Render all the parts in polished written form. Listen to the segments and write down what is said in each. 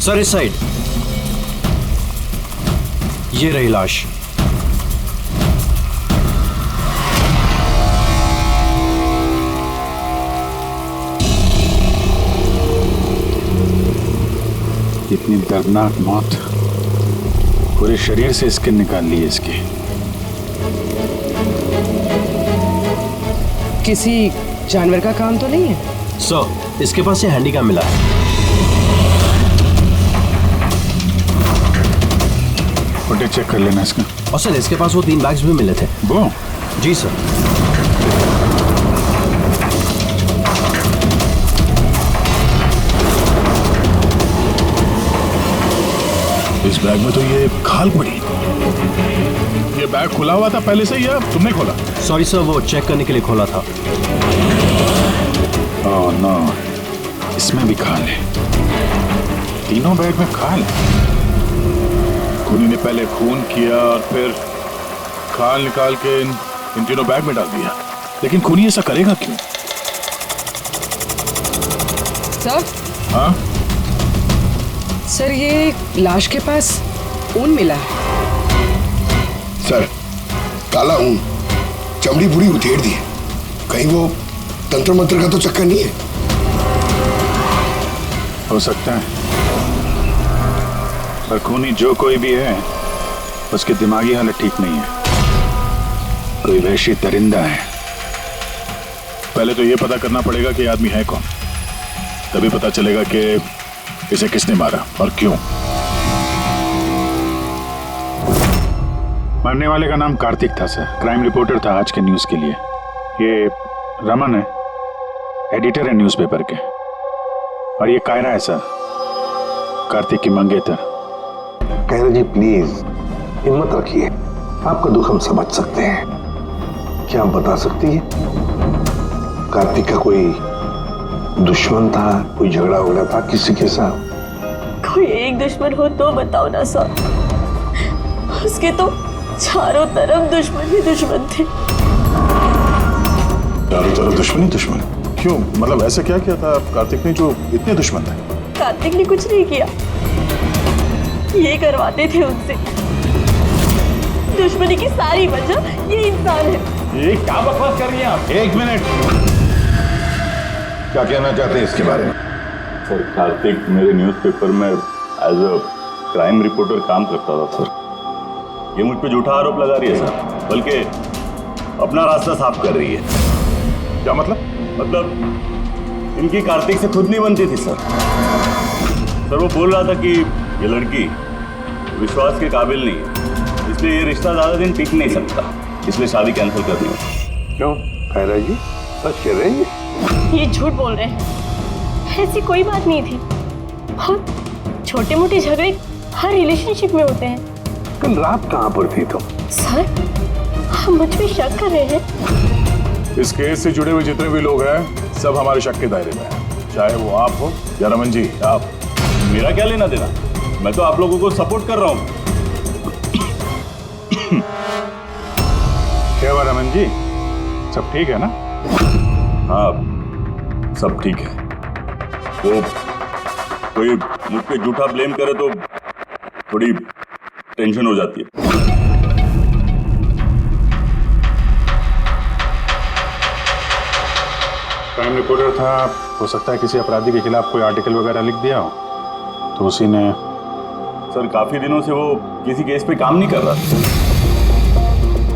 Sir इस side. ये रही लाश। इतनी दर्दनाक मौत, पूरे शरीर से स्किन निकाल ली है इसकी। किसी जानवर का काम तो नहीं है? सर इसके पास से हैंडीकैम मिला है। फुटेज चेक कर लेना इसका। और सर इसके पास वो 3 बैग्स भी मिले थे। वो? जी सर। इस बैग में तो ये खाल पड़ी। ये बैग खुला हुआ था पहले से या तुमने खोला? सॉरी सर, वो चेक करने के लिए खोला था। ओह नो, इसमें भी खाल है। तीनों बैग में खाल है। खूनी ने पहले खून किया और फिर खाल निकाल के इन तीनों बैग में डाल दिया। लेकिन खूनी ऐसा करेगा क्यों? सर? हाँ सर, ये लाश के पास ऊन मिला है। सर, काला ऊन, चमड़ी पूरी उधेड़ दी है। कहीं वो तंत्र मंत्र का तो चक्कर नहीं है? हो सकता है, पर खूनी जो कोई भी है उसकी दिमागी हालत ठीक नहीं है। कोई वहशी दरिंदा है। पहले तो ये पता करना पड़ेगा कि आदमी है कौन, तभी पता चलेगा कि इसे किसने मारा और क्यों। मरने वाले का नाम कार्तिक था सर। क्राइम रिपोर्टर था आज के न्यूज के लिए। ये रमन है, एडिटर है न्यूज़पेपर के। और ये कायरा है सर, कार्तिक की मंगेतर। कायरा जी प्लीज हिम्मत रखिए, आपका दुख हम समझ सकते हैं। क्या आप बता सकती है कार्तिक का कोई दुश्मन था, कोई झगड़ा वगड़ा था किसी के साथ? कोई एक दुश्मन हो तो बताओ ना सर। उसके तो चारों तरफ दुश्मन ही दुश्मन थे। चारों तरफ दुश्मन ही दुश्मन? क्यों, मतलब ऐसे क्या किया था कार्तिक ने जो इतने दुश्मन थे? कार्तिक ने कुछ नहीं किया, ये करवाते थे उनसे। दुश्मनी की सारी वजह ये इंसान है। ये क्या बकवास कर रही हैं आप? एक मिनट, क्या कहना चाहते हैं इसके बारे में? सर, कार्तिक मेरे न्यूज़पेपर में एज अ क्राइम रिपोर्टर काम करता था सर। ये मुझ पे झूठा आरोप लगा रही है सर, बल्कि अपना रास्ता साफ कर रही है। क्या मतलब? मतलब इनकी कार्तिक से खुद नहीं बनती थी सर। सर वो बोल रहा था कि ये लड़की विश्वास के काबिल नहीं है, इसलिए ये रिश्ता ज़्यादा दिन टिक नहीं सकता, इसलिए शादी कैंसिल करनी है। क्यों कायरा जी, सच कह रहे हैं? ये झूठ बोल रहे हैं, ऐसी कोई बात नहीं थी। बहुत छोटे मोटे झगड़े हर रिलेशनशिप में होते हैं। कल रात कहाँ पर थी तुम? सर, आप मुझ पे शक कर रहे हैं? इस केस से जुड़े हुए जितने भी लोग हैं सब हमारे शक के दायरे में हैं, चाहे वो आप हो या रमन जी। आप, मेरा क्या लेना देना, मैं तो आप लोगों को सपोर्ट कर रहा हूँ। क्या हुआ रमन जी, सब ठीक है ना? हाँ सब ठीक है। वो कोई मुझ पे झूठा ब्लेम करे तो थोड़ी टेंशन हो जाती है। क्राइम रिपोर्टर था, हो सकता है किसी अपराधी के खिलाफ कोई आर्टिकल वगैरह लिख दिया हो, तो उसी ने। सर काफी दिनों से वो किसी केस पे काम नहीं कर रहा था।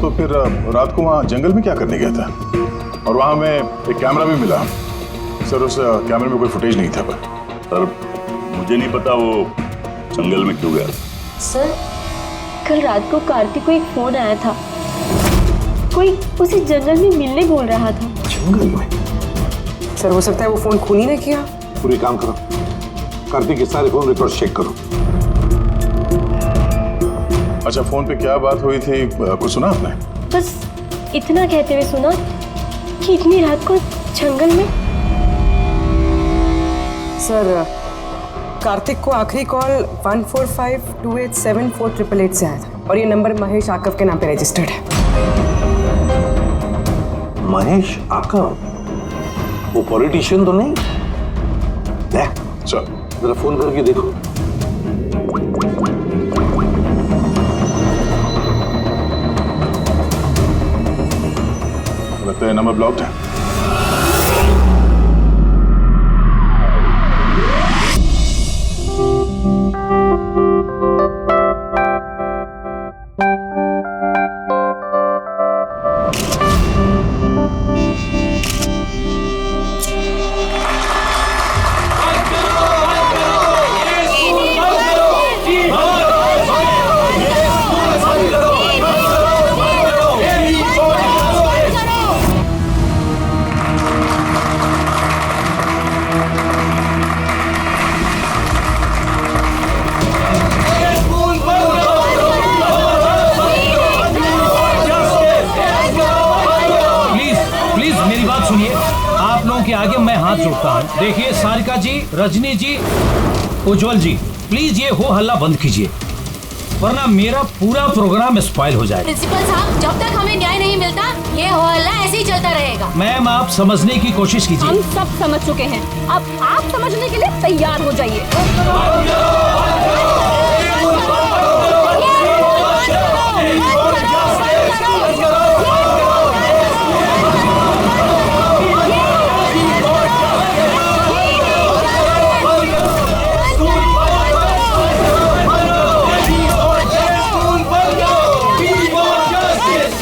तो फिर रात को वहाँ जंगल में क्या करने गया था? और वहाँ हमें एक कैमरा भी मिला। सर उस कैमरे में कोई फुटेज नहीं था। पर सर मुझे नहीं पता वो जंगल में क्यों गया। सर, कल रात को कार्तिक को एक फोन आया था, कोई उसे जंगल में मिलने बोल रहा था। जंगल में? सर, हो सकता है वो फोन खूनी ने किया। पूरी काम करो, कार्तिक के सारे फोन रिकॉर्ड चेक करो। अच्छा, फोन पे क्या बात हुई थी, कुछ सुना आपने? बस इतना कहते हुए सुना कि इतनी रात को जंगल में। सर, कार्तिक को आखिरी कॉल 1452874888 से आया था और ये नंबर महेश आकव के नाम पे रजिस्टर्ड है। महेश आकव? वो पॉलिटिशियन तो नहीं? चल जरा फोन करके देखो। लगता है नंबर ब्लॉक्ड है। के आगे मैं हाथ जोड़ता हूँ। देखिए सारिका जी, रजनी जी, उज्जवल जी, प्लीज ये हो हल्ला बंद कीजिए, वरना मेरा पूरा प्रोग्राम स्पॉइल हो जाएगा। प्रिंसिपल साहब, जब तक हमें न्याय नहीं मिलता ये हो हल्ला ऐसे ही चलता रहेगा। मैम आप समझने की कोशिश कीजिए। हम सब समझ चुके हैं, अब आप समझने के लिए तैयार हो जाइए।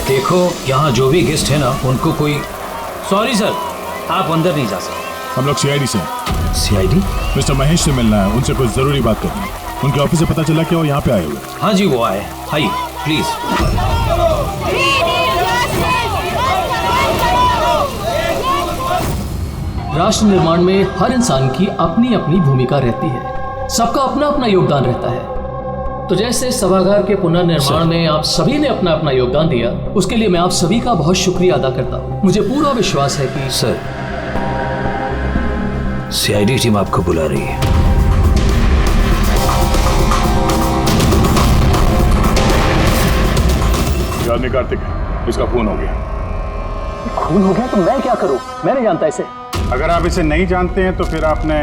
देखो यहाँ जो भी गेस्ट है ना, उनको कोई सॉरी सर, आप अंदर नहीं जा सकते। हम लोग सीआईडी से हैं। सीआईडी? मिस्टर महेश से मिलना है, उनसे कुछ जरूरी बात करनी है। उनके ऑफिस से पता चला कि वो यहाँ पे आए हुए। हाँ जी वो आए, आइए प्लीज। राष्ट्र निर्माण में हर इंसान की अपनी अपनी भूमिका रहती है, सबका अपना अपना योगदान रहता है। तो जैसे सभागार के पुनर्निर्माण में आप सभी ने अपना अपना योगदान दिया, उसके लिए मैं आप सभी का बहुत शुक्रिया अदा करता हूँ। मुझे पूरा विश्वास है कि सर, सीआईडी टीम आपको बुला रही है। ये आदमी कार्तिक है, इसका खून हो गया। खून हो गया तो मैं क्या करूँ, मैं नहीं जानता इसे। अगर आप इसे नहीं जानते हैं तो फिर आपने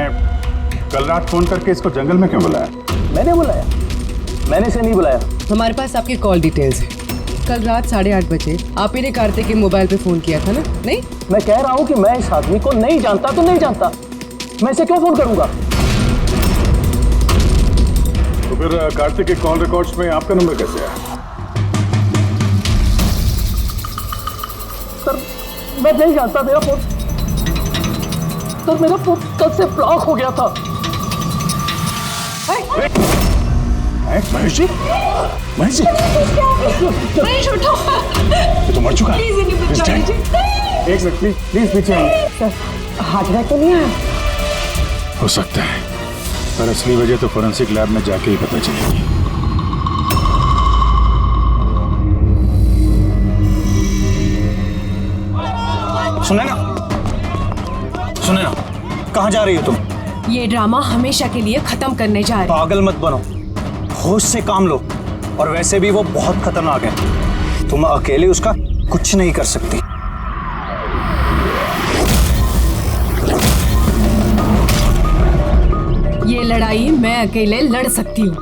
कल रात फोन करके इसको जंगल में क्यों बुलाया? मैंने बुलाया? मैंने इसे नहीं बुलाया। हमारे पास आपकी कॉल डिटेल्स है। कल रात 8:30 बजे आप ही ने कार्तिक के मोबाइल पे फोन किया था ना? नहीं, मैं कह रहा हूँ कि मैं इस आदमी को नहीं जानता तो नहीं जानता, मैं इसे क्यों फोन करूंगा? तो फिर कार्तिक के कॉल रिकॉर्ड्स में आपका नंबर कैसे आया? सर मैं नहीं जानता, मेरा फोन सर, मेरा फोन कल से ब्लॉक हो गया था। महेश जी, महेश जी, महेश उठो, ये तो मर चुका है। प्लीज इन्हें बचा लीजिए। एक मिनट प्लीज, प्लीज पीछे आइए। सर हार्ट अटैक तो नहीं आया? हो सकता है, पर असली वजह तो फोरेंसिक लैब में जाके ही पता चलेगी। सुने ना, कहाँ जा रही हो तुम? ये ड्रामा हमेशा के लिए खत्म करने जा रहे। पागल मत बनो, होश से काम लो। और वैसे भी वो बहुत खतरनाक है, तुम अकेले उसका कुछ नहीं कर सकती। ये लड़ाई मैं अकेले लड़ सकती हूँ।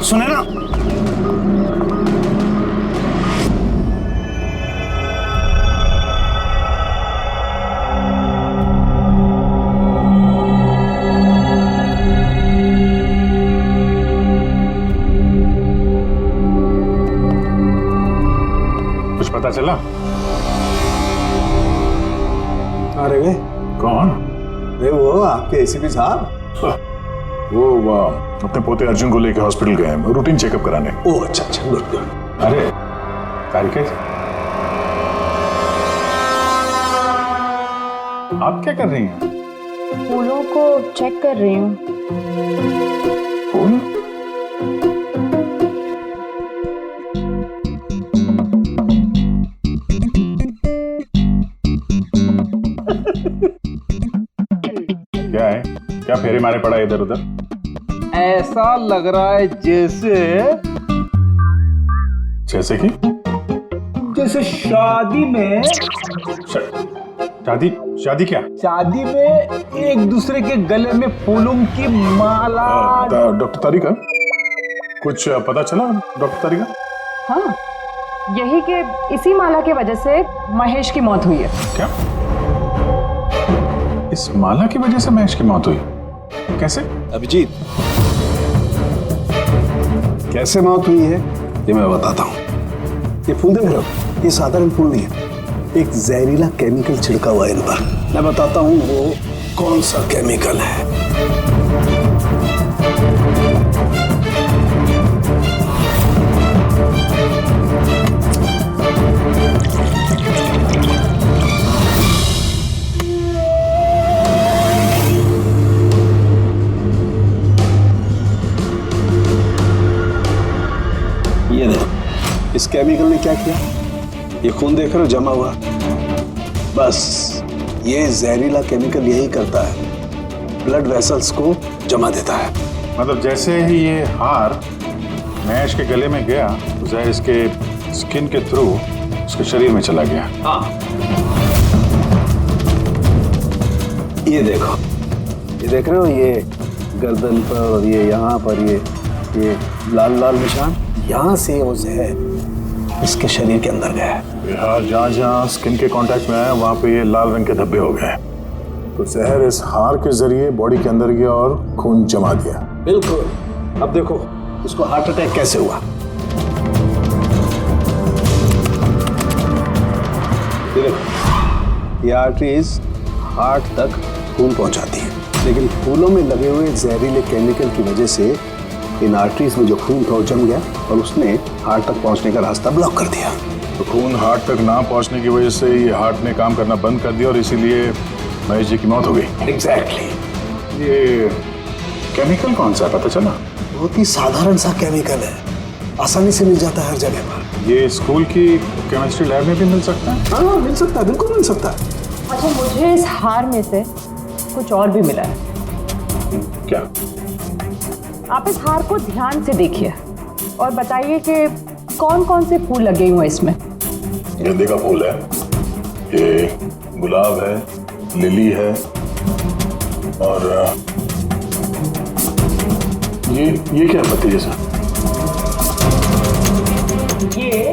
सुने ना, पता चला? अरे वे कौन? अरे वो आपके एसीपी साहब, वो अपने पोते अर्जुन को लेकर हॉस्पिटल गए हैं, रूटीन चेकअप कराने। ओह अच्छा अच्छा, गुड गुड। अरे तारिका जी, आप क्या कर रही हैं? फूलों को चेक कर रही हूँ। फूल? क्या है? क्या फेरे मारे पड़ा इधर उधर? ऐसा लग रहा है जैसे कि जैसे शादी में शादी क्या? शादी में एक दूसरे के गले में फूलों की माला। डॉक्टर तारिका, कुछ पता चला डॉक्टर तारिका? हाँ, यही कि इसी माला की वजह से महेश की मौत हुई है। क्या? इस माला की वजह से महेश की मौत हुई? कैसे? अभिजीत, कैसे मौत हुई है ये मैं बताता हूँ। ये फूल देख रहे हो, ये साधारण फूल नहीं है, एक जहरीला केमिकल छिड़का हुआ है इन पर। मैं बताता हूँ वो कौन सा केमिकल है। ये देखो, इस केमिकल ने क्या किया, ये खून देख रहे हो जमा हुआ, बस ये जहरीला केमिकल यही करता है, ब्लड वेसल्स को जमा देता है। मतलब जैसे ही ये हार महेश के गले में गया तो जहर इसके स्किन के थ्रू उसके शरीर में चला गया। हाँ, ये देखो, ये देख रहे हो, ये गर्दन पर और ये यहाँ पर ये लाल लाल निशान, यहाँ से वो जहर इसके शरीर के अंदर गया है। यार जहाँ जहाँ स्किन के कांटेक्ट में आया वहाँ पे ये लाल रंग के धब्बे हो गए, तो जहर इस हार के जरिए बॉडी के अंदर गया और खून जमा दिया। बिल्कुल। अब देखो इसको हार्ट अटैक कैसे हुआ। ये देखो, ये आर्टरीज हार्ट तक खून पहुंचाती है, लेकिन फूलों में लगे हुए जहरीले केमिकल की वजह से इन आर्टरीज में जो खून था वो जम गया और उसने हार्ट तक पहुंचने का रास्ता ब्लॉक कर दिया। तो खून हार्ट तक ना पहुंचने की वजह से ये हार्ट ने काम करना बंद कर दिया और इसीलिए महेश जी की मौत हो गई। एग्जैक्टली। ये केमिकल कौन सा पता चला? बहुत ही साधारण सा केमिकल है, आसानी से मिल जाता है हर जगह पर। ये स्कूल की केमिस्ट्री लैब में भी मिल सकता है? हाँ मिल सकता है, बिल्कुल मिल सकता है। अच्छा, मुझे इस हार में से कुछ और भी मिला है। क्या? आप इस हार को ध्यान से देखिए और बताइए कि कौन कौन से फूल लगे हुए हैं इसमें। गेंदे का फूल है, ये गुलाब है, लिली है और ये क्या पत्ती जैसा? ये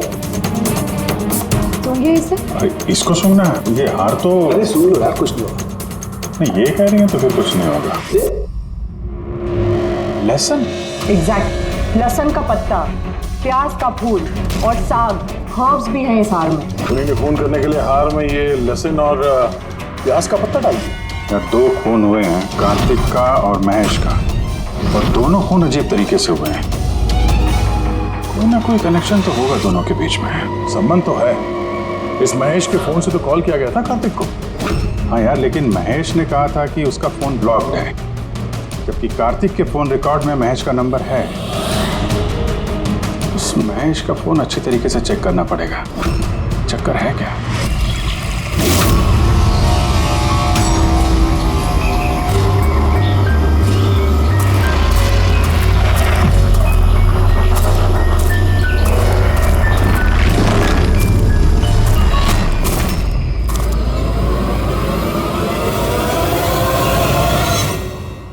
सूंघिए इसे। अरे इसको सुनना है, ये हार तो। अरे सुन लो यार, कुछ नहीं होगा। नहीं, ये कह रही है तो फिर कुछ नहीं होगा। लहसुन? एग्जैक्ट, लहसुन का पत्ता, प्याज का फूल और साग, हर्ब्स भी हैं इस हार में। खून के खून करने के लिए हार में ये लहसुन और प्याज का पत्ता डालिए। यहाँ 2 खून हुए हैं, कार्तिक का और महेश का, और दोनों खून अजीब तरीके से हुए हैं। कोई ना कोई कनेक्शन तो होगा दोनों के बीच में। संबंध तो है। इस महेश के फोन से तो कॉल किया गया था कार्तिक को। हाँ यार, लेकिन महेश ने कहा था कि उसका फोन ब्लॉक्ड है, जबकि कार्तिक के फोन रिकॉर्ड में महेश का नंबर है। उस महेश का फोन अच्छी तरीके से चेक करना पड़ेगा। चक्कर है क्या?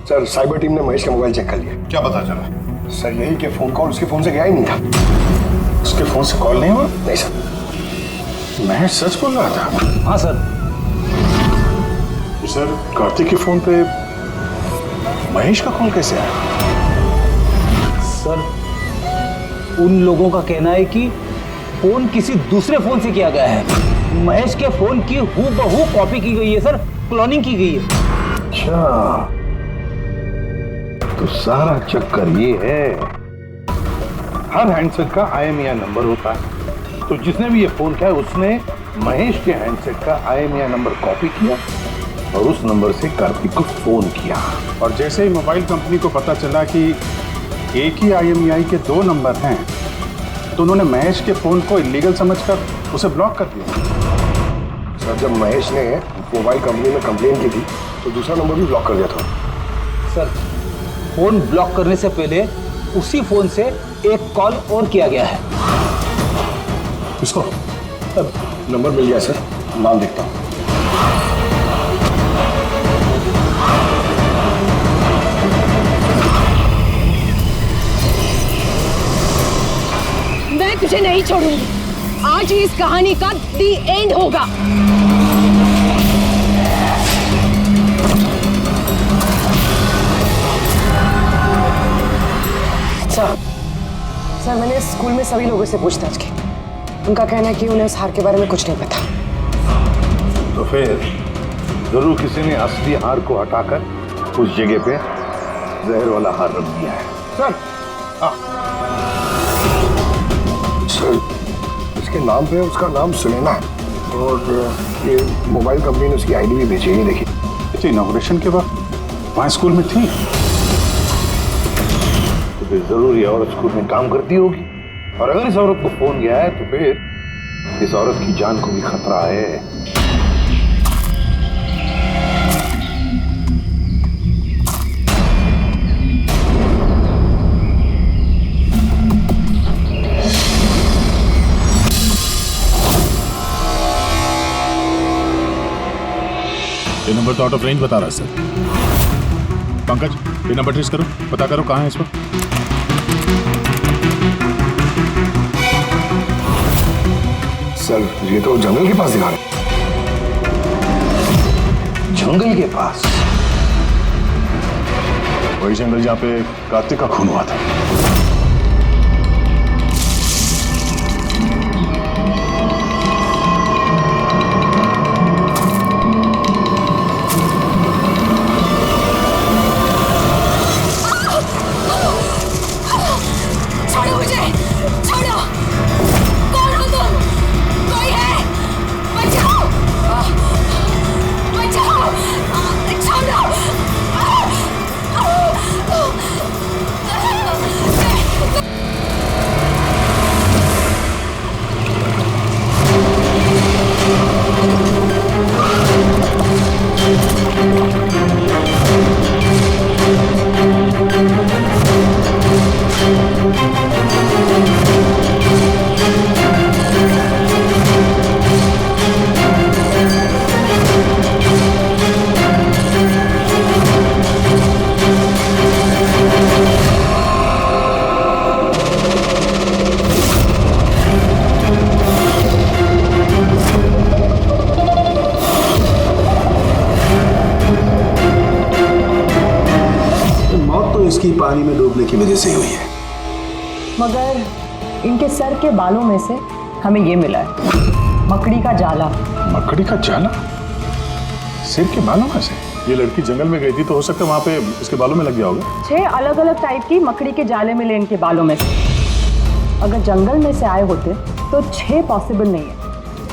सर, साइबर टीम ने महेश का मोबाइल चेक कर लिया। क्या पता चला? सर यही कि फोन कॉल उसके फोन से गया ही नहीं था। उसके फोन से कॉल नहीं हुआ? नहीं सर। महेश सच बोल रहा था? हाँ सर। सर, कार्तिक के फोन पे महेश का कॉल कैसे आया? सर, उन लोगों का कहना है कि फोन किसी दूसरे फोन से किया गया है। महेश के फोन की हूबहू कॉपी की गई है सर, क्लोनिंग की गई है। अच्छा, तो सारा चक्कर ये है, हर हैंडसेट का IMEI नंबर होता है, तो जिसने भी ये फोन किया उसने महेश के हैंडसेट का IMEI नंबर कॉपी किया और उस नंबर से कार्तिक को फोन किया। और जैसे ही मोबाइल कंपनी को पता चला कि एक ही IMEI के 2 नंबर हैं, तो उन्होंने महेश के फोन को इलीगल समझकर उसे ब्लॉक कर दिया। सर, जब महेश ने मोबाइल कंपनी में कंप्लेन की थी तो दूसरा नंबर भी ब्लॉक कर दिया था। सर, फोन ब्लॉक करने से पहले उसी फोन से एक कॉल और किया गया है। किसको? नंबर मिल गया सर, नाम देखता हूँ। मैं तुझे नहीं छोड़ूंगी। आज ही इस कहानी का दी एंड होगा। सर मैंने स्कूल में सभी लोगों से पूछताछ की। उनका कहना है कि उन्हें इस हार के बारे में कुछ नहीं पता। तो फिर जरूर किसी ने असली हार को हटाकर उस जगह पे जहर वाला हार रख दिया है। सर सर इसके नाम पे उसका नाम सुलेना है और ये मोबाइल कंपनी ने उसकी आईडी भी भेजी है। देखिए अच्छा, इनॉग्रेशन के बाद वहाँ स्कूल में थी तो फिर जरूर ये औरत स्कूल में काम करती होगी, और अगर इस औरत को फोन गया है तो फिर इस औरत की जान को भी खतरा है। ये नंबर तो आउट ऑफ रेंज बता रहा है सर। पंकज, ये नंबर ट्रेस करो, पता करो कहाँ है इस वक्त। सर ये तो जंगल के पास दिखा रहे। जंगल के पास? वही जंगल जहाँ पे कार्तिक का खून हुआ था। छोड़ो मुझे, छोड़ो। कौन हो तुम? कोई है? बचाओ, बचाओ, छोड़ो। इसकी पानी में डूबने की वजह से ही हुई है। मगर इनके सर के बालों में से हमें ये मिला है, मकड़ी का जाला। मकड़ी का जाला? सिर के बालों में से? ये लड़की जंगल में गई थी तो हो सकता है वहां पे इसके बालों में लग गया होगा। 6 अलग अलग टाइप की मकड़ी के जाले मिले इनके बालों में से। अगर जंगल में से आए होते तो 6 पॉसिबल नहीं है,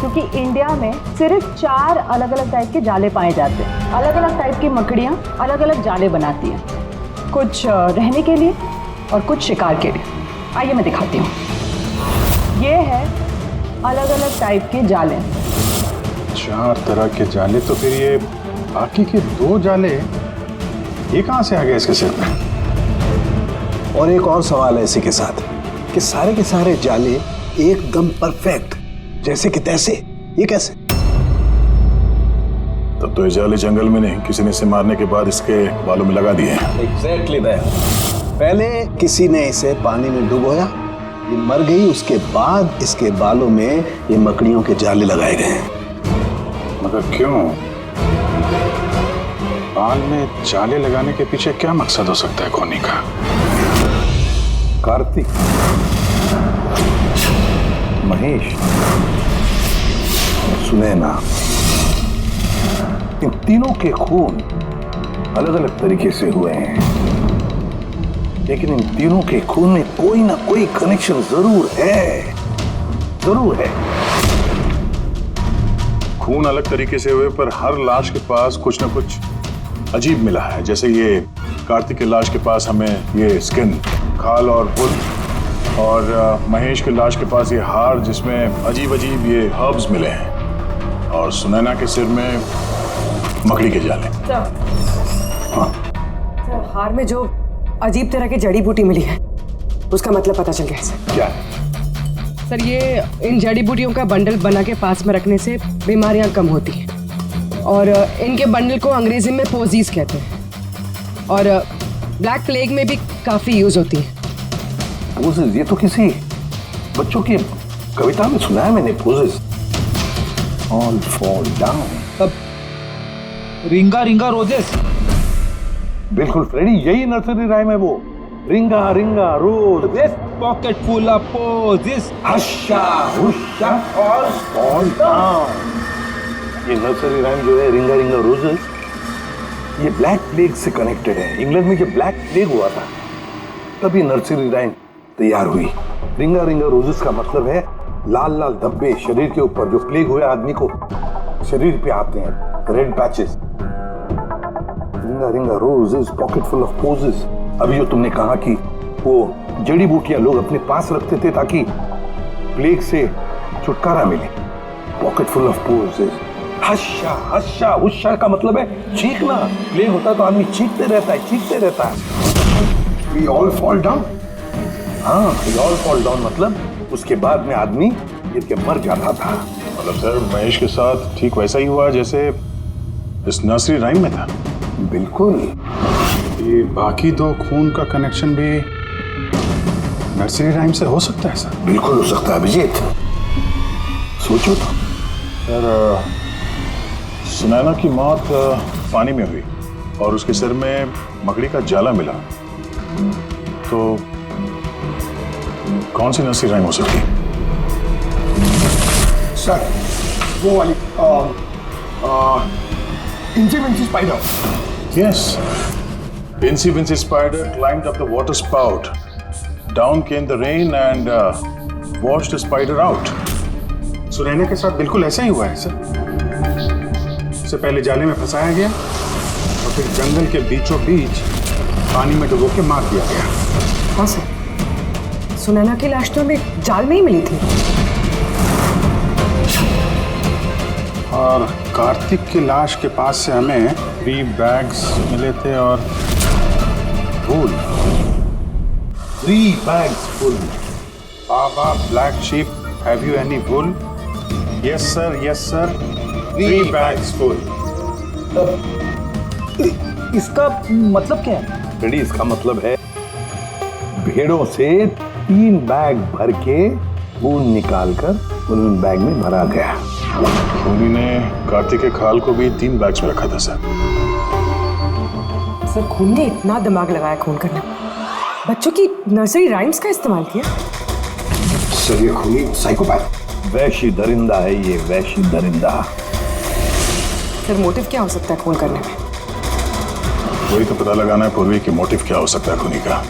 क्योंकि इंडिया में सिर्फ 4 अलग अलग टाइप के जाले पाए जाते हैं। अलग अलग टाइप की मकड़ियाँ अलग अलग जाले बनाती हैं, कुछ रहने के लिए और कुछ शिकार के लिए। आइए मैं दिखाती हूँ। ये है अलग अलग टाइप के जाले। 4 तरह के जाले, तो फिर ये बाकी के 2 जाले ये कहाँ से आ गए इसके सिर में? और एक और सवाल है इसी के साथ कि सारे के सारे जाले एकदम परफेक्ट जैसे कि तैसे, ये कैसे? तब तो ये जाले जंगल में नहीं, किसी ने इसे मारने के बाद इसके बालों में लगा दिए हैं। Exactly that. पहले किसी ने इसे पानी में डुबोया, ये मर गई, उसके बाद इसके बालों में ये मकड़ियों के जाले लगाए गए हैं। मगर क्यों? बाल में जाले लगाने के पीछे क्या मकसद हो सकता है खोनी का? कार्तिक, महेश, सुनैना, इन तीनों के खून अलग अलग तरीके से हुए हैं, लेकिन इन तीनों के खून में कोई ना कोई कनेक्शन जरूर है, जरूर है। खून अलग तरीके से हुए पर हर लाश के पास कुछ ना कुछ अजीब मिला है। जैसे ये कार्तिक की लाश के पास हमें ये स्किन, खाल और पुल, और महेश की लाश के पास ये हार जिसमें अजीब अजीब ये हर्ब्स मिले हैं, और सुनैना के सिर में मकड़ी के जाले। हाँ। सर, हार में जो अजीब तरह की जड़ी बूटी मिली है उसका मतलब पता चल गया सर। क्या? सर ये इन जड़ी बूटियों का बंडल बना के पास में रखने से बीमारियां कम होती हैं, और इनके बंडल को अंग्रेजी में पोजीज कहते हैं, और ब्लैक प्लेग में भी काफी यूज होती है। पोजीज? ये तो किसी बच्चों के कविता में सुना है मैंने, पोजेस ऑल फॉल डाउन। तब रिंगा रिंगा रोजेस। बिल्कुल फ्रेडी, यही नर्सरी राइम है वो। रिंगा रिंगा roses pocket full of posies, hush a hush a all fall down. ये नर्सरी राइम जो है रिंगा रिंगा रोजेस, ये ब्लैक प्लेग से कनेक्टेड है। इंग्लैंड में जब ब्लैक प्लेग हुआ था तभी नर्सरी राइम तैयार हुई। रिंगा रिंगा रोजेस का मतलब है लाल लाल धब्बे शरीर के ऊपर, जो प्लेग हुए आदमी को शरीर पे आते हैं, रेड पैचेस। रिंगा रिंगा roses pocket full of posies. अभी जो तुमने कहा कि वो जड़ी बूटियां लोग अपने पास रखते थे ताकि प्लेग से छुटकारा मिले, पॉकेट फुल ऑफ पोजेस। हश्शा हश्शा हुश्शा का मतलब है चीखना। प्लेग होता तो आदमी चीखते रहता है, चीखते रहता है। We all fall down। हाँ, we all fall down मतलब उसके बाद में आदमी गिर के मर जाता था। मतलब सर महेश के साथ ठीक वैसा ही हुआ जैसे इस नर्सरी राइम में था। बिल्कुल। ये बाकी दो खून का कनेक्शन भी नर्सरी राइम से हो सकता है सर? बिल्कुल हो सकता है अभिजीत, सोचो तो। सर सुनैना की मौत पानी में हुई और उसके सिर में मकड़ी का जाला मिला, तो कौन सी नर्सरी राइम हो सकती है? सर वो वाली इंची Vinci spider. Yes. Incy Wincy Spider climbed up the water spout. Down came the rain and washed the spider out. Sunaina के साथ बिल्कुल ऐसा ही हुआ है सर। उससे पहले जाले में फंसाया गया और फिर जंगल के बीचों बीच पानी में डुबो के मार दिया गया। हाँ सर, सुनैना की लाश तो हमें जाल में ही मिली थी। और कार्तिक की लाश के पास से हमें 3 बैग्स मिले थे और full. 3 bags full। Baa black sheep, have you any wool? Yes sir, yes sir, 3 bags full। इसका मतलब क्या है? रेडी, इसका मतलब है भेड़ों से 3 बैग भर के खून निकालकर उन बैग में भरा गया। खूनी ने कार्तिक के खाल को भी 3 बैग्स में रखा था सर। सर खून ने इतना दिमाग लगाया खून करने में, बच्चों की नर्सरी राइम्स का इस्तेमाल किया। सर ये खूनी साइकोपैथ, वैशी दरिंदा है ये, वैशी दरिंदा। फिर मोटिव क्या हो सकता है खून करने में? वही तो पता लगाना है पूर्वी की मोटिव क्या हो सकता है खूनी का।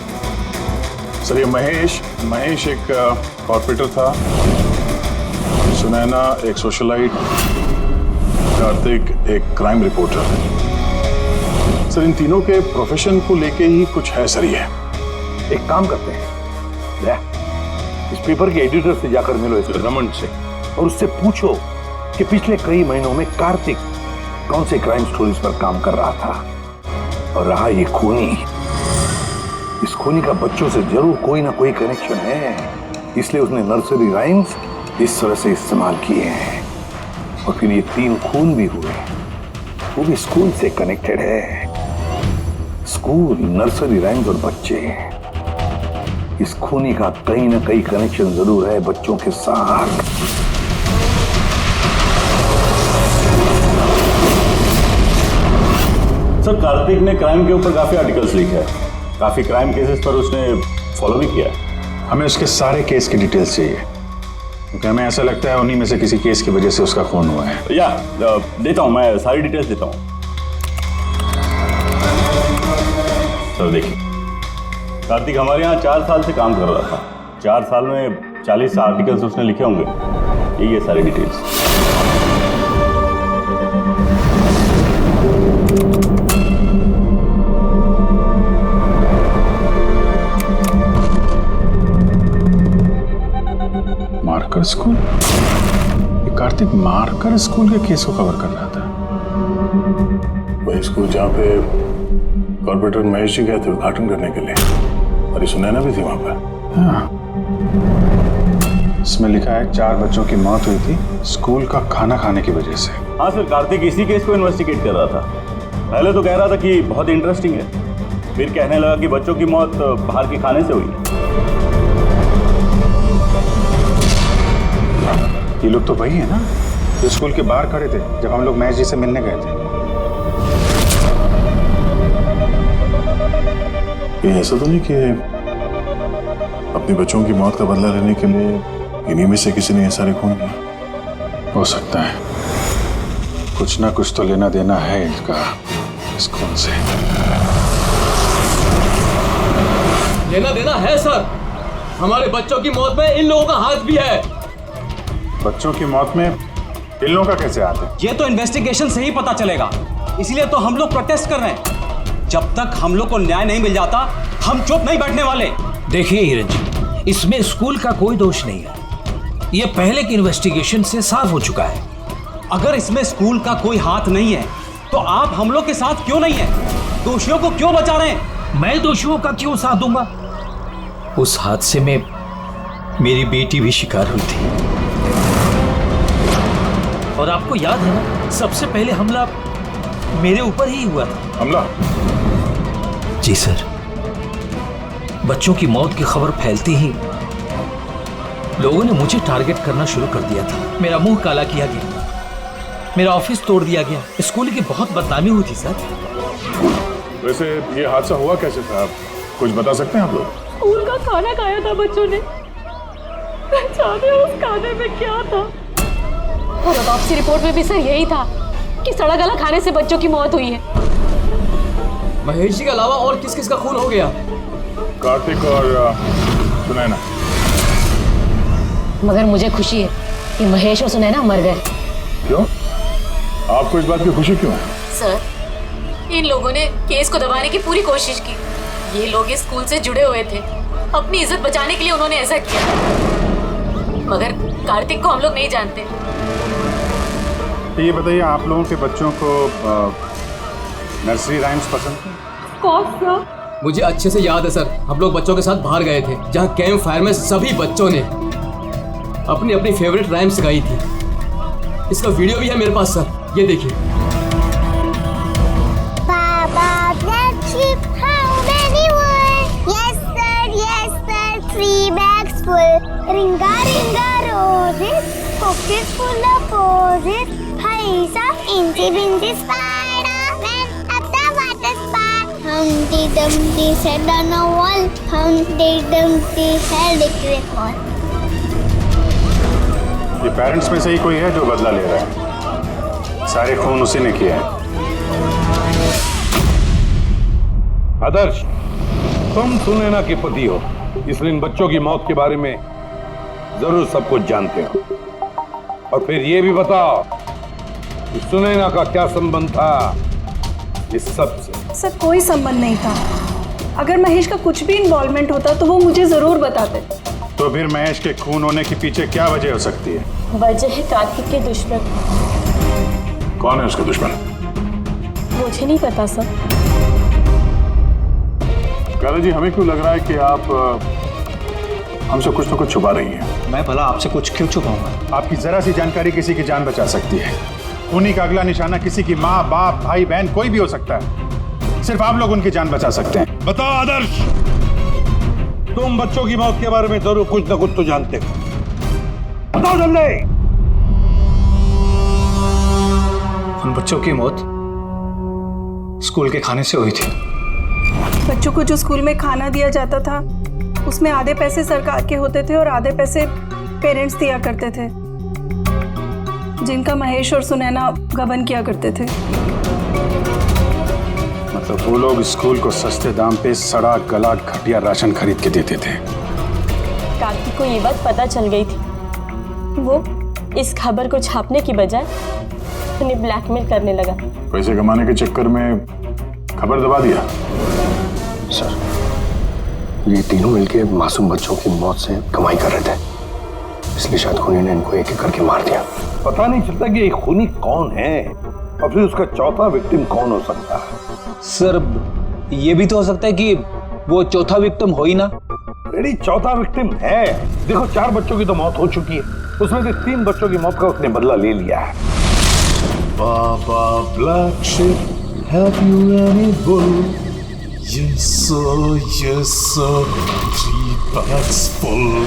सर ये महेश एक कॉर्पोरेटर था, सुनैना एक सोशलाइट, कार्तिक एक क्राइम रिपोर्टर। सर इन तीनों के प्रोफेशन को लेके ही कुछ है सर। ये एक काम करते हैं, इस पेपर के एडिटर से जाकर मिलो, इस रमन से, और उससे पूछो कि पिछले कई महीनों में कार्तिक कौन से क्राइम स्टोरीज पर काम कर रहा था। और रहा ये खूनी, इस खूनी का बच्चों से जरूर कोई ना कोई कनेक्शन है, इसलिए उसने नर्सरी राइम्स इस तरह से इस्तेमाल किए हैं। और फिर ये 3 खून भी हुए, वो भी स्कूल से कनेक्टेड है। स्कूल, नर्सरी राइम्स और बच्चे, इस खूनी का कहीं ना कहीं कनेक्शन जरूर है बच्चों के साथ। सर कार्तिक ने क्राइम के ऊपर काफी आर्टिकल्स लिखे हैं, काफी क्राइम केसेस पर उसने फॉलो भी किया है। हमें उसके सारे केस की डिटेल्स चाहिए, क्योंकि हमें ऐसा लगता है उन्हीं में से किसी केस की वजह से उसका खून हुआ है। या देता हूं, मैं सारी डिटेल्स देता हूं। सर देखिए, कार्तिक हमारे यहाँ 4 साल से काम कर रहा था। 4 साल में 40 आर्टिकल्स उसने लिखे होंगे। यही है सारी डिटेल्स। Marker school? ये कार्तिक मार्कर स्कूल के केस को कवर कर रहा था। वही स्कूल जहाँ पे कॉर्पोरेटर महेश जी गए थे उद्घाटन करने के लिए, और ये सुनैना भी थी वहां पर। हाँ, इसमें लिखा है 4 बच्चों की मौत हुई थी स्कूल का खाना खाने की वजह से। हाँ सर, कार्तिक इसी केस को इन्वेस्टिगेट कर रहा था। पहले तो कह रहा था कि बहुत इंटरेस्टिंग है, फिर कहने लगा कि बच्चों की मौत बाहर के खाने से हुई। ये लोग तो वही है ना जो स्कूल के बाहर खड़े थे जब हम लोग महेश जी से मिलने गए थे। ये ऐसा तो नहीं कि अपने बच्चों की मौत का बदला लेने के लिए इन्हीं में से किसी ने ये सारे खून किया? हो सकता है, कुछ ना कुछ तो लेना देना है इनका इस खून से। लेना देना है सर। हमारे बच्चों की मौत में इन लोगों का हाथ भी है। बच्चों की मौत में इन लोगों का कैसे हाथ है? ये तो इन्वेस्टिगेशन से ही पता चलेगा, इसीलिए तो हम लोग प्रोटेस्ट कर रहे हैं। जब तक हम लोग को न्याय नहीं मिल जाता हम चुप नहीं बैठने वाले। देखिए हिरन जी, इसमें स्कूल का कोई दोष नहीं है। ये पहले की इन्वेस्टिगेशन से साफ हो चुका है। अगर इसमें स्कूल का कोई हाथ नहीं है तो आप हम लोग के साथ क्यों नहीं है? दोषियों को क्यों बचा रहे हैं? मैं दोषियों का क्यों साथ दूंगा? उस हादसे में मेरी बेटी भी शिकार हुई थी। और आपको याद है ना, सबसे पहले हमला मेरे ऊपर ही हुआ था। हमला? जी सर। बच्चों की मौत की खबर फैलती ही लोगों ने मुझे टारगेट करना शुरू कर दिया था। मेरा मुंह काला किया गया, मेरा ऑफिस तोड़ दिया गया, स्कूल की बहुत बदनामी हुई थी सर। वैसे ये हादसा हुआ कैसे था, आप कुछ बता सकते हैं आप लोग? स्कूल का खाना खाया था बच्चों ने, जाने उस खाने में क्या था। और ऑटोप्सी रिपोर्ट में भी सर यही था कि सड़ा गला खाने से बच्चों की मौत हुई है। महेश जी के अलावा और किस किस का खून हो गया? कार्तिक और सुनैना। मगर मुझे खुशी है कि महेश और सुनैना मर गए। क्यों? आपको इस बात की खुशी क्यों है? सर, इन लोगों ने केस को दबाने की पूरी कोशिश की। ये लोग इस स्कूल से जुड़े हुए थे, अपनी इज्जत बचाने के लिए उन्होंने ऐसा किया। मगर कार्तिक को हम लोग नहीं जानते। तो ये बताइए, आप लोगों के बच्चों को नर्सरी राइम्स पसंद है? कौन सा? मुझे अच्छे से याद है सर, हम लोग बच्चों के साथ बाहर गए थे जहाँ कैंप फायर में सभी बच्चों ने अपनी अपनी फेवरेट राइम्स गाई थी। इसका वीडियो भी है मेरे पास सर, ये देखिए। Ringa ringa roses, pockets full of posies. Highs up incy wincy spider went up the water spout. Humpty Dumpty sat on a wall. Humpty Dumpty held a great fall. ये parents में से ही कोई है जो बदला ले रहा है? सारे खून उसी ने किया है। आदर्श, तुम सुनैना के पति हो, इसलिए इन बच्चों की मौत के बारे में जरूर सब कुछ जानते हो। और फिर ये भी बताओ कि सुनैना का क्या संबंध था इस सब से? सर, कोई संबंध नहीं था। अगर महेश का कुछ भी इन्वॉल्वमेंट होता तो वो मुझे जरूर बताते। तो फिर महेश के खून होने के पीछे क्या वजह हो सकती है? वजह है कार्तिक के दुश्मन। कौन है उसका दुश्मन? मुझे नहीं पता सर। काला जी, हमें क्यों लग रहा है कि आप हमसे कुछ न कुछ छुपा रही हैं? मैं भला आपसे कुछ क्यों छुपाऊंगा? आपकी जरा सी जानकारी किसी की जान बचा सकती है। उन्हीं का अगला निशाना किसी की माँ, बाप, भाई, बहन कोई भी हो सकता है। सिर्फ आप लोग उनकी जान बचा सकते हैं। बताओ आदर्श, तुम बच्चों की मौत के बारे में जरूर कुछ न कुछ तो जानते हो। बताओ जल्दी। उन बच्चों की मौत स्कूल के खाने से हुई थी। बच्चों को जो स्कूल में खाना दिया जाता था उसमें आधे पैसे सरकार के होते थे और आधे पैसे पेरेंट्स दिया करते थे, जिनका महेश और सुनैना गबन किया करते थे। मतलब वो लोग स्कूल को सस्ते दाम पे सड़ा गला घटिया राशन खरीद के देते थे। कार्तिक को ये बात पता चल गई थी। वो इस खबर को छापने की बजाय उन्हें ब्लैकमेल करने लगा। पैसे कमाने के चक्कर में खबर दबा दिया। सर, ये तीनों मिलके मासूम बच्चों की मौत से कमाई कर रहे थे, इसलिए शायद खूनी ने इनको एक एक करके मार दिया। पता नहीं चलता कि ये खूनी कौन है और फिर उसका चौथा विक्टिम कौन हो सकता है। सर, ये भी तो हो सकता है कि वो चौथा विक्टिम हो ही ना। रेडी, चौथा विक्टिम है। देखो, 4 बच्चों की तो मौत हो चुकी है, उसमें से 3 बच्चों की मौत का उसने बदला ले लिया है। Baa baa black sheep, have you any bull? Yes sir, 3 bags full.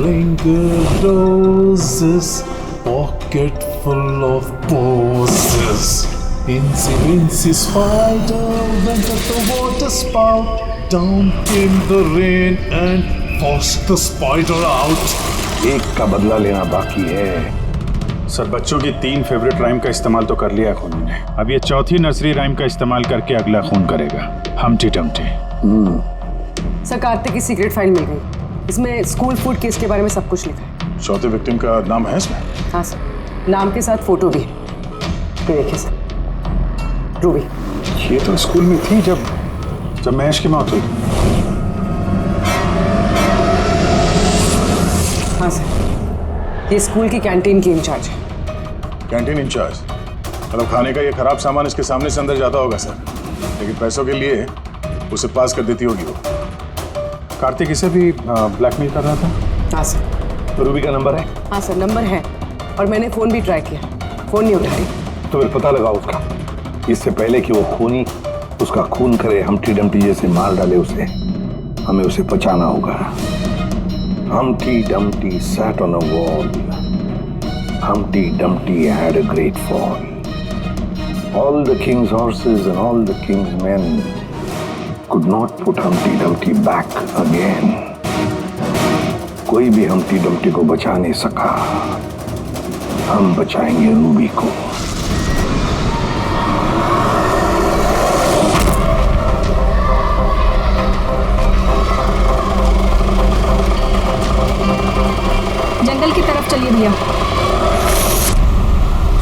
Linger roses, pocket full of posies. Incy spider went at the water spout. Down came the rain and forced the spider out. एक का बदला लेना बाकी है। Sir, बच्चों की 3 favourite rhyme का इस्तेमाल तो कर लिया खून ने। अब ये 4थी नर्सरी राइम का इस्तेमाल करके अगला खून करेगा, हमटी डमटी। सर, कार्तिक की सीक्रेट फाइल मिल गई। इसमें स्कूल फूड केस के बारे में सब कुछ लिखा है। चौथे विक्टिम का नाम है इसमें? हाँ सर, नाम के साथ फोटो भी। ये देखिए सर, रूबी। ये तो स्कूल में थी जब महेश की मौत हुई। हाँ सर, ये स्कूल की कैंटीन की इंचार्ज है। Canteen incharge? मतलब खाने का ये खराब सामान इसके सामने से अंदर जाता होगा सर, लेकिन पैसों के लिए उसे पास कर देती होगी वो। कार्तिक इसे भी ब्लैकमेल कर रहा था? हाँ सर। तो रूबी का नंबर है? हाँ सर, नंबर है और मैंने फ़ोन भी ट्राई किया, फ़ोन नहीं उठा रही। तो फिर पता लगाओ उसका, इससे पहले कि वो खूनी उसका खून करे, हमटी डमटी जैसे मार डाले उसे। हमें उसे बचाना होगा। Humpty Dumpty sat on a wall. Humpty Dumpty had a great fall. All the king's horses and all the king's men could not put Humpty Dumpty back again. कोई भी Humpty Dumpty को बचा नहीं सका। हम बचाएंगे रूबी को। जंगल की तरफ चलिए भैया।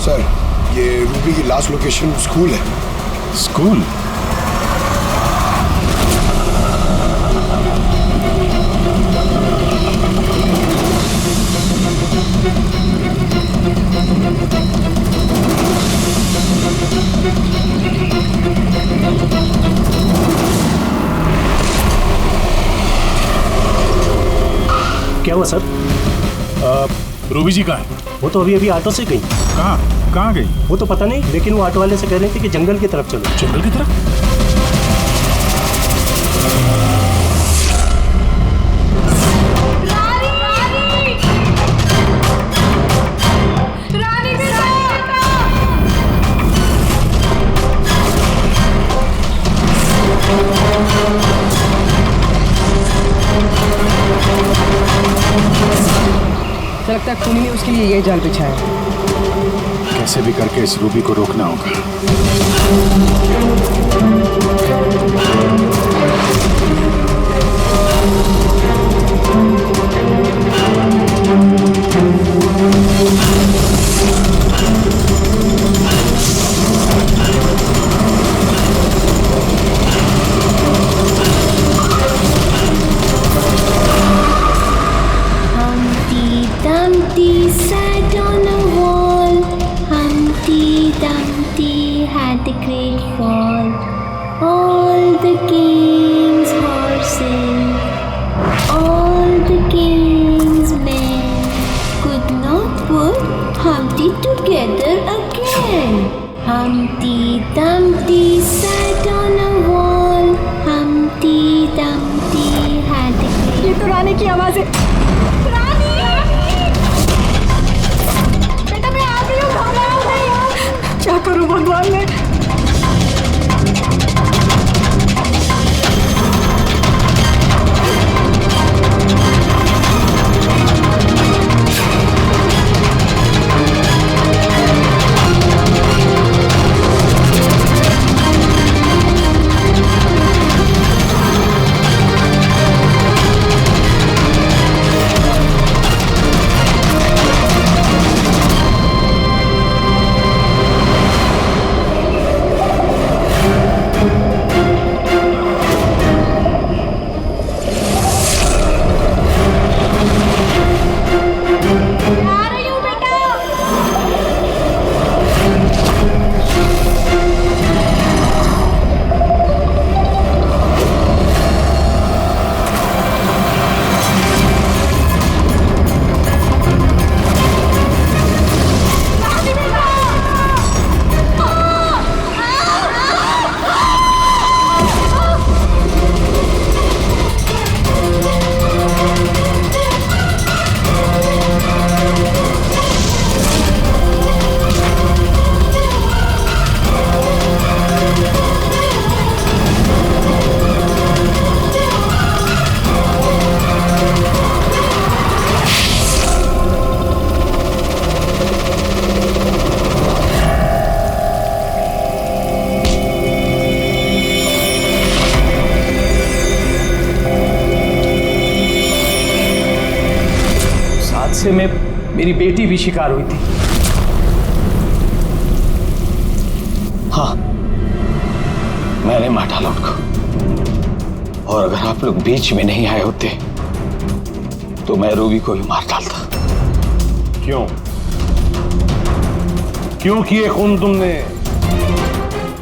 सर, ये रूबी की लास्ट लोकेशन स्कूल है। स्कूल? क्या हुआ सर? रूबी जी कहाँ है? वो तो अभी ऑटो से गई। कहाँ गई? वो तो पता नहीं, लेकिन वो ऑटो वाले से कह रहे थे कि जंगल की तरफ चलो। जंगल की तरफ? लगता है खूनी ने उसके लिए यही जाल बिछाया। कैसे भी करके इस रूबी को रोकना होगा। Dumpty sat on a wall. Humpty Dumpty had a great fall. All the king's horses, all the king's men could not put Humpty together again. Humpty Dumpty sat on a wall. Humpty Dumpty had a great fall. ये तो रानी की आवाज़ है। क्या करूं भगवान ने? हादसे में मेरी बेटी भी शिकार हुई थी। हाँ, मैंने मार डाला उनको। और अगर आप लोग बीच में नहीं आए होते तो मैं रूबी को भी मार डालता। क्यों क्यों किए खून तुमने?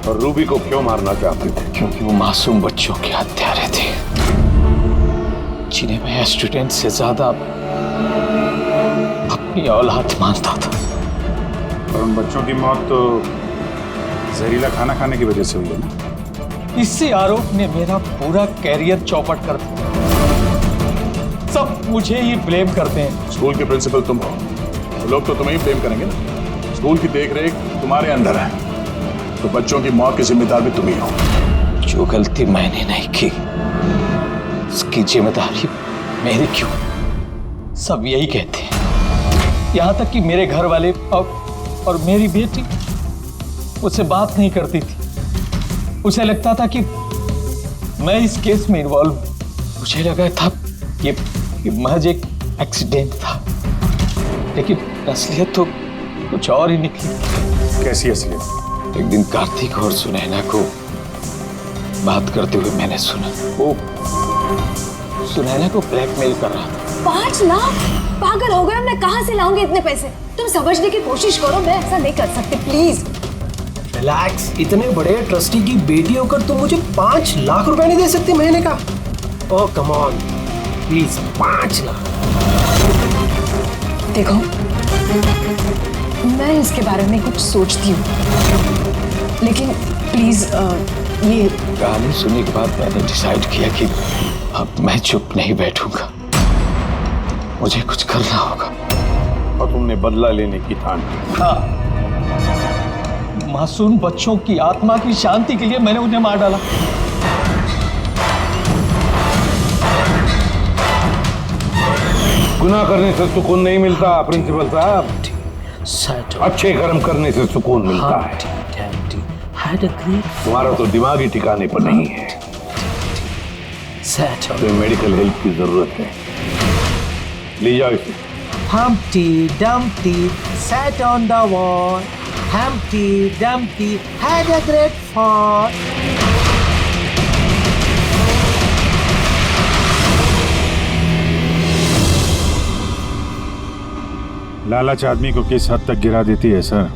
और रूबी को क्यों मारना चाहते थे? क्योंकि वो मासूम बच्चों के हत्यारे थे, जिन्हें मैं स्टूडेंट से ज्यादा अपनी औलाद मानता था। और उन बच्चों की मौत तो जहरीला खाना खाने की वजह से हुई है ना? इससे आरोप ने मेरा पूरा कैरियर चौपट कर दिया। सब मुझे ही ब्लेम करते हैं। स्कूल के प्रिंसिपल तुम हो, तो लोग तो तुम्हें ही ब्लेम करेंगे ना। स्कूल की देखरेख तुम्हारे अंदर है, तो बच्चों की मौत के जिम्मेदार भी तुम ही हो। जो गलती मैंने नहीं की उसकी जिम्मेदारी मेरी क्यों? सब यही कहते हैं। यहाँ तक कि मेरे घर वाले और मेरी बेटी मुझसे बात नहीं करती थी। उसे लगता था कि मैं इस केस में इन्वॉल्व हूं। मुझे लगा था ये महज एक एक्सीडेंट था, लेकिन असलियत तो कुछ और ही निकली। कैसी असलियत? एक दिन कार्तिक और सुनैना को बात करते हुए मैंने सुना। वो सुनैना को ब्लैकमेल कर रहा था। 5 लाख? पागल हो गए, मैं कहां से लाऊंगी इतने पैसे? तुम समझने की कोशिश करो, मैं ऐसा नहीं कर सकती, प्लीज। रिलैक्स। इतने बड़े ट्रस्टी की बेटी होकर तुम मुझे 5 लाख रुपए नहीं दे सकते महीने का? ओह कम ऑन प्लीज, 5 लाख। देखो, मैं इसके बारे में कुछ सोचती हूँ, लेकिन प्लीज ये कहानी सुनने के बाद मैंने डिसाइड किया कि अब मैं चुप नहीं बैठूंगा, मुझे कुछ करना होगा। और तुमने बदला लेने की ठान की? हाँ, मासूम बच्चों की आत्मा की शांति के लिए मैंने उन्हें मार डाला। गुनाह करने से सुकून नहीं मिलता प्रिंसिपल साहब, अच्छे कर्म करने से सुकून मिलता है। तुम्हारा तो दिमाग ही ठिकाने पर नहीं है। तुम्हें मेडिकल हेल्प की जरूरत है, ले जाओ इसे। Humpty Dumpty sat on the wall. Humpty Dumpty had a great fall. लालच आदमी को किस हद तक गिरा देती है सर,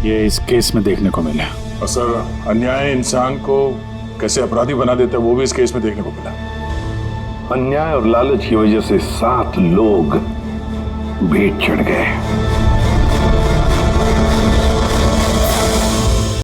ये इस केस में देखने को मिला। और सर, अन्याय इंसान को कैसे अपराधी बना देता है वो भी इस केस में देखने को मिला। अन्याय और लालच की वजह से 7 लोग भेंट चढ़ गए।